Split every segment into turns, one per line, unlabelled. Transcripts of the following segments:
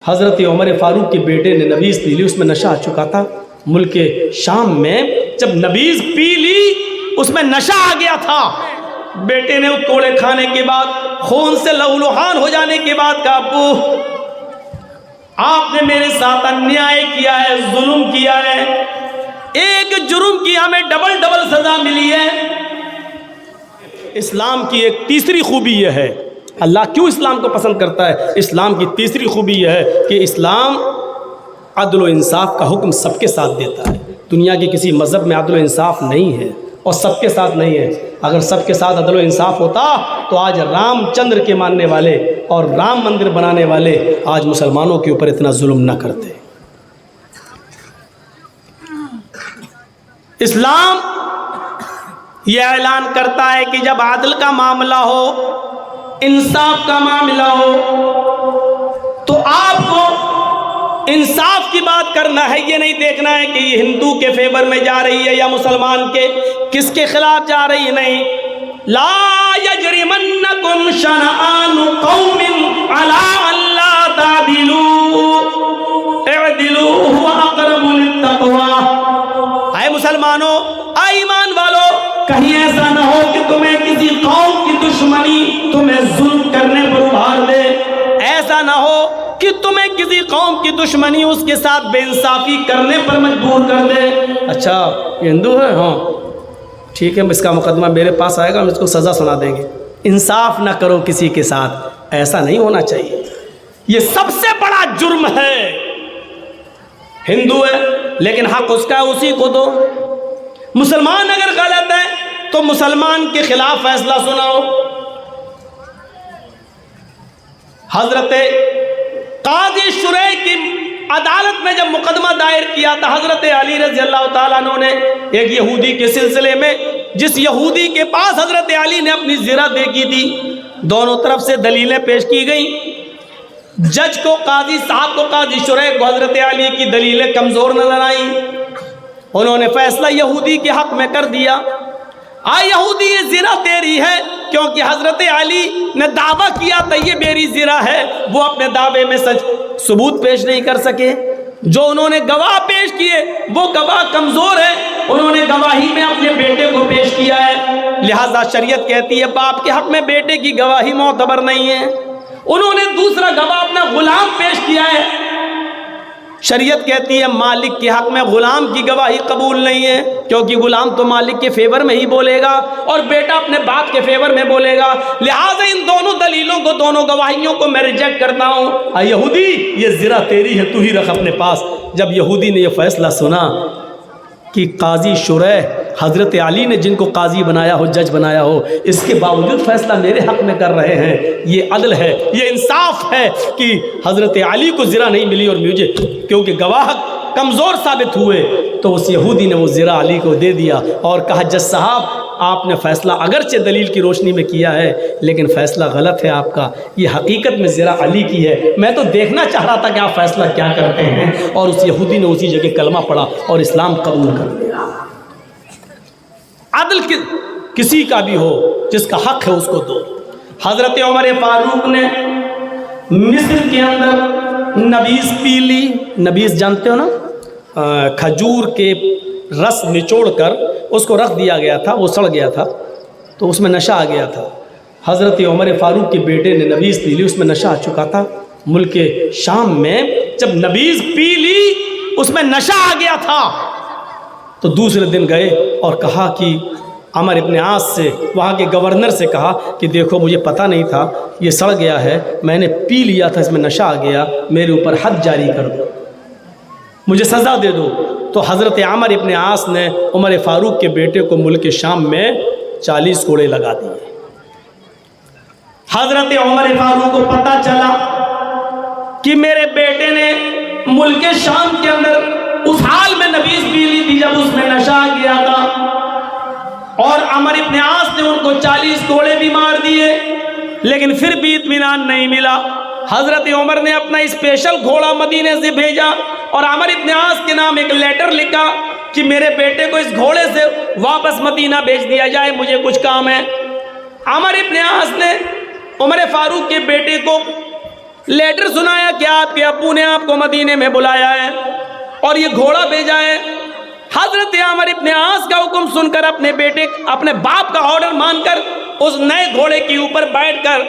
حضرت عمر فاروق کے بیٹے نے نبیذ پی لی، اس میں نشہ آ چکا تھا۔ ملک شام میں جب نبیذ پی لی اس میں نشہ آ گیا تھا۔ بیٹے نے توڑے کھانے کے بعد، خون سے لہولہان ہو جانے کے بعد کہا ابو آپ نے میرے ساتھ انیائے کیا ہے، ظلم کیا ہے، ایک جرم کی ہمیں ڈبل سزا ملی ہے۔ اسلام کی ایک تیسری خوبی یہ ہے، اللہ کیوں اسلام کو پسند کرتا ہے؟ اسلام کی تیسری خوبی یہ ہے کہ اسلام عدل و انصاف کا حکم سب کے ساتھ دیتا ہے۔ دنیا کے کسی مذہب میں عدل و انصاف نہیں ہے اور سب کے ساتھ نہیں ہے۔ اگر سب کے ساتھ عدل و انصاف ہوتا تو آج رام چندر کے ماننے والے اور رام مندر بنانے والے آج مسلمانوں کے اوپر اتنا ظلم نہ کرتے۔ اسلام یہ اعلان کرتا ہے کہ جب عدل کا معاملہ ہو، انصاف کا معاملہ ہو، تو آپ کو انصاف کی بات کرنا ہے۔ یہ نہیں دیکھنا ہے کہ یہ ہندو کے فیور میں جا رہی ہے یا مسلمان کے، کس کے خلاف جا رہی ہے، نہیں۔ لا یجرمنکم شنآن قوم علی الا تعدلوا اعدلوا هو اقرب للتقوی۔ اے مسلمانوں، اے ایمان والو، کہیں ایسا نہ ہو کہ تمہیں کسی قوم کی دشمنی تمہیں ظلم کرنے پر ابھار دے، ایسا نہ ہو کہ تمہیں کسی قوم کی دشمنی اس کے ساتھ بے انصافی کرنے پر مجبور کر دے۔ اچھا یہ ہندو ہے، ہاں ٹھیک ہے، اس کا مقدمہ میرے پاس آئے گا، ہم اس کو سزا سنا دیں گے۔ انصاف نہ کرو کسی کے ساتھ، ایسا نہیں ہونا چاہیے، یہ سب سے بڑا جرم ہے۔ ہندو ہے لیکن حق اس کا اسی کو دو۔ مسلمان اگر غلط ہے تو مسلمان کے خلاف فیصلہ سناؤ۔ حضرت قاضی شریح کی عدالت میں جب مقدمہ دائر کیا تھا حضرت علی رضی اللہ تعالیٰ عنہ نے ایک یہودی کے سلسلے میں، جس یہودی کے پاس حضرت علی نے اپنی زرہ دے کی تھی، دونوں طرف سے دلیلیں پیش کی گئیں۔ جج کو، قاضی صاحب کو، قاضی شریح کو حضرت علی کی دلیلیں کمزور نظر آئیں۔ انہوں نے فیصلہ یہودی کے حق میں کر دیا۔ یہودی یہ زنا تیری ہے، کیونکہ حضرت علی نے دعویٰ کیا تھا یہ میری زنا ہے، وہ اپنے دعوے میں ثبوت پیش نہیں کر سکے۔ جو انہوں نے گواہ پیش کیے وہ گواہ کمزور ہے، انہوں نے گواہی میں اپنے بیٹے کو پیش کیا ہے، لہذا شریعت کہتی ہے باپ کے حق میں بیٹے کی گواہی معتبر نہیں ہے۔ انہوں نے دوسرا گواہ اپنا غلام پیش کیا ہے، شریعت کہتی ہے مالک کے حق میں غلام کی گواہی قبول نہیں ہے، کیونکہ غلام تو مالک کے فیور میں ہی بولے گا اور بیٹا اپنے باپ کے فیور میں بولے گا، لہٰذا ان دونوں دلیلوں کو، دونوں گواہیوں کو میں ریجیکٹ کرتا ہوں۔ یہودی یہ زرہ تیری ہے، تو ہی رکھ اپنے پاس۔ جب یہودی نے یہ فیصلہ سنا کہ قاضی شریح حضرت علی نے جن کو قاضی بنایا ہو، جج بنایا ہو، اس کے باوجود فیصلہ میرے حق میں کر رہے ہیں، یہ عدل ہے، یہ انصاف ہے کہ حضرت علی کو زرہ نہیں ملی اور مجھے، کیونکہ گواہ کمزور ثابت ہوئے تو اس یہودی نے وہ زرہ علی کو دے دیا اور کہا جج صاحب آپ نے فیصلہ اگرچہ دلیل کی روشنی میں کیا ہے لیکن فیصلہ غلط ہے آپ کا، یہ حقیقت میں زرہ علی کی ہے، میں تو دیکھنا چاہ رہا تھا کہ آپ فیصلہ کیا کرتے ہیں۔ اور اس یہودی نے اسی جگہ کلمہ پڑھا اور اسلام قبول کر لیا۔ عدل کسی کا بھی ہو، جس کا حق ہے اس کو دو۔ حضرت عمر فاروق نے مصر کے اندر نبیذ پی لی۔ نبیذ جانتے ہو نا، کھجور کے رس نچوڑ کر اس کو رکھ دیا گیا تھا، وہ سڑ گیا تھا تو اس میں نشہ آ گیا تھا۔ حضرت عمر فاروق کے بیٹے نے نبیذ پی لی، اس میں نشہ آ چکا تھا۔ ملک شام میں جب نبیذ پی لی اس میں نشہ آ گیا تھا تو دوسرے دن گئے اور کہا کہ عمر ابن عاص سے، وہاں کے گورنر سے کہا کہ دیکھو مجھے پتہ نہیں تھا، یہ سڑ گیا ہے، میں نے پی لیا تھا، اس میں نشہ آ گیا، میرے اوپر حد جاری کر دو، مجھے سزا دے دو۔ تو حضرت عمر ابن عاص نے عمر فاروق کے بیٹے کو ملک شام میں 40 کوڑے لگا دیے۔ حضرت عمر فاروق کو پتہ چلا کہ میرے بیٹے نے ملک شام کے اندر اس حال میں نبیذ پی لی تھی جب اس میں نشہ آ گیا تھا، اور عمر ابن عاص نے ان کو 40 کوڑے بھی مار دیے، لیکن پھر بھی اطمینان نہیں ملا۔ حضرت عمر نے اپنا اسپیشل گھوڑا مدینے سے بھیجا اور عمر ابن عاص کے نام ایک لیٹر لکھا کہ میرے بیٹے کو اس گھوڑے سے واپس مدینہ بھیج دیا جائے، مجھے کچھ کام ہے۔ عمر ابن عاص نے عمر فاروق کے بیٹے کو لیٹر سنایا کہ آپ کے ابو نے آپ کو مدینے میں بلایا ہے اور یہ گھوڑا بھیجا ہے۔ حضرت عمر ابن عاص کا حکم سن کر اپنے بیٹے اپنے باپ کا آرڈر مان کر اس نئے گھوڑے کے اوپر بیٹھ کر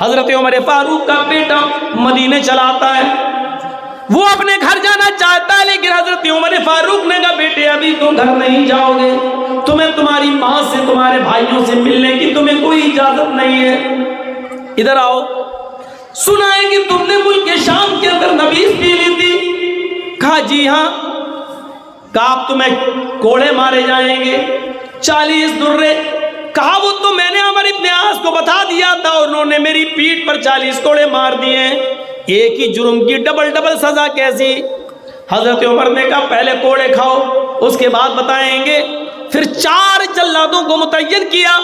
حضرت عمر فاروق کا بیٹا مدینے چلا آتا ہے۔ وہ اپنے گھر جانا چاہتا ہے لیکن حضرت عمر فاروق نے کہا بیٹے ابھی تم گھر نہیں جاؤ گے، تمہیں تمہاری ماں سے تمہارے بھائیوں سے ملنے کی تمہیں کوئی اجازت نہیں ہے، ادھر آؤ۔ سنا ہے کہ تم نے ملک شام کے اندر نبیذ پی لی تھی۔ کہا جی ہاں۔ کہا اب تمہیں کوڑے مارے جائیں گے 40 درے۔ کہا وہ تو میں نے عمر ابن عاص کو بتا دیا تھا اور انہوں نے میری پیٹھ پر 40 کوڑے مار دیے، ایک ہی جرم کی ڈبل سزا کیسی؟ حضرت عمر نے کہا پہلے کوڑے کھاؤ اس کے بعد بتائیں گے۔ پھر 4 جلادوں کو متعین کیا،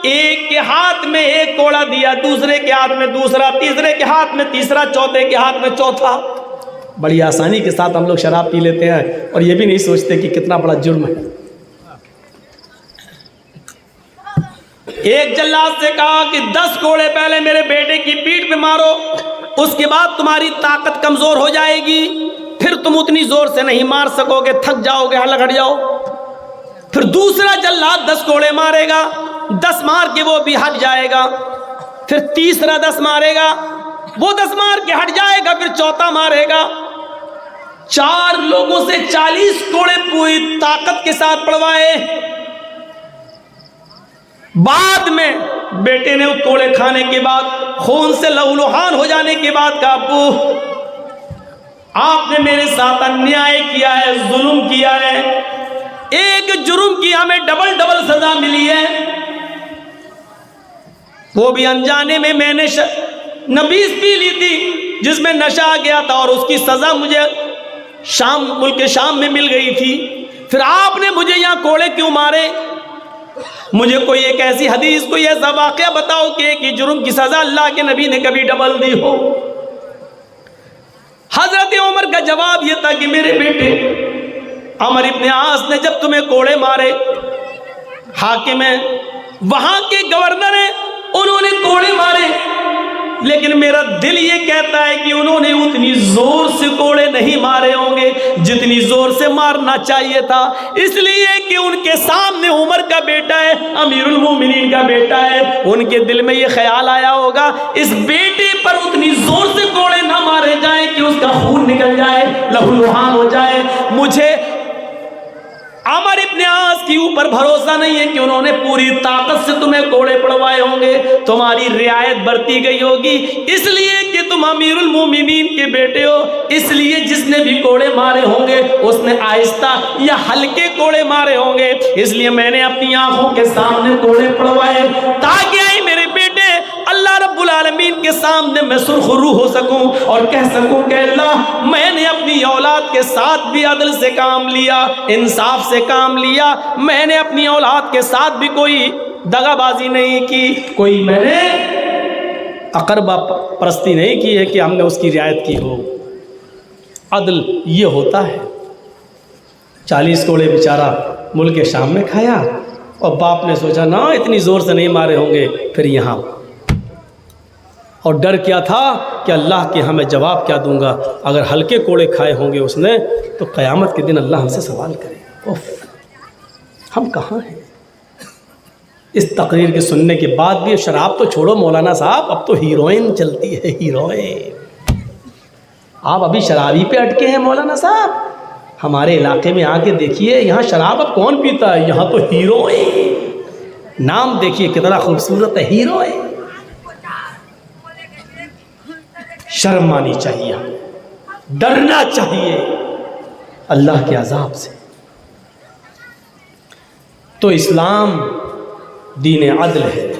ایک کے ہاتھ میں ایک کوڑا دیا، دوسرے کے ہاتھ میں دوسرا، تیسرے کے ہاتھ میں تیسرا، چوتھے کے ہاتھ میں چوتھا۔ بڑی آسانی کے ساتھ ہم لوگ شراب پی لیتے ہیں اور یہ بھی نہیں سوچتے کہ کتنا بڑا جرم ہے۔ ایک جلاد سے کہا کہ 10 کوڑے پہلے میرے بیٹے کی پیٹھ پہ مارو، اس کے بعد تمہاری طاقت کمزور ہو جائے گی، پھر تم اتنی زور سے نہیں مار سکو گے، تھک جاؤ گے، ہٹ جاؤ۔ پھر دوسرا جلاد 10 کوڑے مارے گا، 10 مار کے وہ بھی ہٹ جائے گا، پھر تیسرا 10 مارے گا، وہ 10 مار کے ہٹ جائے گا، پھر چوتھا مارے گا۔ 4 لوگوں سے 40 کوڑے پوری طاقت کے ساتھ پڑوائے۔ بعد میں بیٹے نے کوڑے کھانے کے بعد خون سے لہولہان ہو جانے کے بعد کہا ابو آپ نے میرے ساتھ انیائے کیا ہے، ظلم کیا ہے، ایک جرم کی ہمیں ڈبل سزا ملی ہے، وہ بھی انجانے میں نے نبیذ پی لی تھی جس میں نشہ آ گیا تھا اور اس کی سزا مجھے ملک شام میں مل گئی تھی، پھر آپ نے مجھے یہاں کوڑے کیوں مارے؟ مجھے کوئی ایک ایسی حدیث کوئی ایسا واقعہ بتاؤ کہ ایک ہی جرم کی سزا اللہ کے نبی نے کبھی ڈبل دی ہو۔ حضرت عمر کا جواب یہ تھا کہ میرے بیٹے عمر ابن عاص نے جب تمہیں کوڑے مارے، حاکم ہیں، وہاں کے گورنر ہیں، انہوں نے کوڑے مارے، لیکن میرا دل یہ کہتا ہے کہ انہوں نے اتنی زور سے کوڑے نہیں مارے ہوں گے جتنی زور سے مارنا چاہیے تھا، اس لیے کہ ان کے سامنے عمر کا بیٹا ہے، امیر المومنین کا بیٹا ہے، ان کے دل میں یہ خیال آیا ہوگا اس بیٹے پر اتنی زور سے کوڑے نہ مارے جائیں کہ اس کا خون نکل جائے، لہولہان ہو جائے۔ مجھے عمر ابن عاص کے اوپر بھروسہ نہیں ہے کہ انہوں نے پوری طاقت سے تمہیں کوڑے پڑوائے ہوں گے، تمہاری رعایت برتی گئی ہوگی، اس لیے کہ تم امیر المومنین کے بیٹے ہو، اس لیے جس نے بھی کوڑے مارے ہوں گے اس نے آہستہ یا ہلکے کوڑے مارے ہوں گے، اس لیے میں نے اپنی آنکھوں کے سامنے کوڑے پڑوائے تاکہ آئی میرے بیٹے اللہ رب العالمین کے سامنے میں سرخ روح ہو سکوں اور کہہ سکوں کہ اللہ میں نے اپنی اولاد کے ساتھ بھی عدل سے کام لیا، انصاف سے کام لیا، میں نے اپنی اولاد کے ساتھ بھی کوئی دغا بازی نہیں کی، کوئی میں نے اقربا پرستی نہیں کی ہے کہ ہم نے اس کی رعایت کی ہو۔ عدل یہ ہوتا ہے۔ 40 کوڑے بیچارہ ملک شام میں کھایا اور باپ نے سوچا نہ اتنی زور سے نہیں مارے ہوں گے، پھر یہاں، اور ڈر کیا تھا کہ اللہ کے ہمیں جواب کیا دوں گا، اگر ہلکے کوڑے کھائے ہوں گے اس نے تو قیامت کے دن اللہ ہم سے سوال کرے گا۔ ہم کہاں ہیں؟ اس تقریر کے سننے کے بعد بھی شراب تو چھوڑو مولانا صاحب، اب تو ہیروئن چلتی ہے، ہیروئن۔ آپ ابھی شرابی پہ اٹکے ہیں مولانا صاحب، ہمارے علاقے میں آ کے دیکھیے یہاں شراب اب کون پیتا ہے، یہاں تو ہیروئن، نام دیکھیے کتنا خوبصورت ہے، ہیروئن۔ شرم آنی چاہیے، ڈرنا چاہیے اللہ کے عذاب سے۔ تو اسلام دین عدل ہے،